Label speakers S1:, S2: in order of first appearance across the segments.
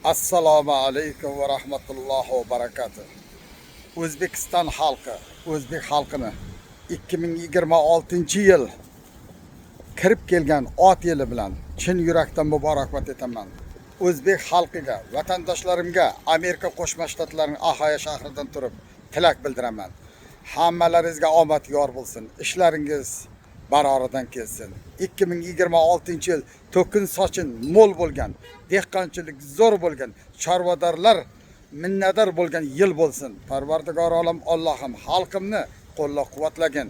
S1: Assalomu alaykum va rahmatullohi va barakatuh. O'zbekiston xalqi, o'zbek xalqini 2026-yil kirib kelgan ot yili bilan chin yurakdan muborakbod etaman. O'zbek xalqiga, vatandoshlarimga Amerika Qo'shma Shtatlarining Ohio shahridan turib tilak bildiraman. Hammalaringizga omad yor bo'lsin. Ishlaringiz baroridan kelsin. 2026-yil to'kin sochin mo'l bo'lgan, dehqonchilik zo'r bo'lgan, chorvadorlar minnatdor bo'lgan yil bo'lsin. Parvardigor olam Allohim xalqimni qo'llab-quvvatlagin,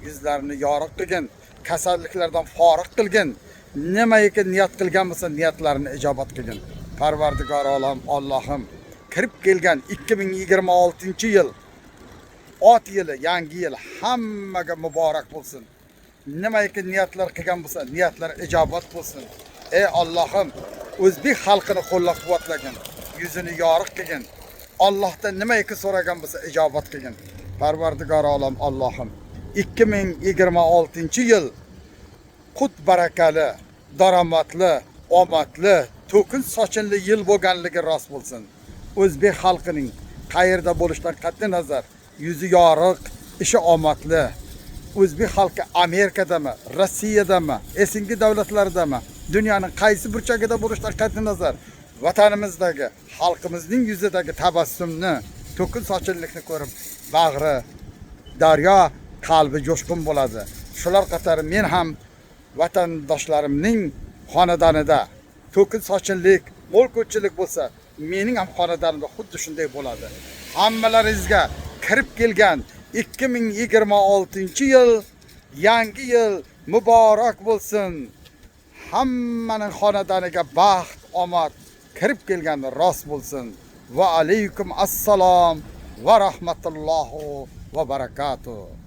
S1: yuzlarini yorug' qilgin, kasalliklardan forig' qilgin. Nimaiki niyat qilgan bo'lsa, niyatlarini ijobat qilgin. Parvardigor olam Allohim kirib kelgan 2026-yil ot yili, yangi yil hammaga muborak bo'lsin. Nimaiki niyatlar qilgan bo'lsa, niyatlar ijobat bo'lsin. Ey Allohim, o'zbek xalqini qo'llab-quvvatlagin, yuzini yorug' qilgin. Allohdan nimaiki so'ragan bo'lsa, ijobat qilgin. Parvardigor olam Allohim 2026-yil qut barakali, daromadli, omadli, to'kin sochinli yil bo'lganligi rost bo'lsin. O'zbek xalqining qayerda bo'lishidan qat'iy nazar yuzi yorug', ishi omadli. O'zbek xalqi Amerikadami, Rossiyadami, esingi davlatlardami, dunyoning qaysi burchagida bo'lishidan qat'iy nazar vatanimizdagi xalqimizning yuzidagi tabassumni, to'kin sochinlikni ko'rib bag'ri daryo, qalbi jo'shqin bo'ladi. Shular qatori men ham vatandoshlarimning xonadonida to'kin sochinlik, mo'l ko'chchilik bo'lsa, mening ham xonadonimda xuddi shunday bo'ladi. Hammalaringizga kirib kelgan 2026-yil yangi yil muborak bo'lsin. Hammaning xonadoniga baxt, omad kirib kelgani rost bo'lsin. Va alaykum assalom va rahmatullohi va barakatuh.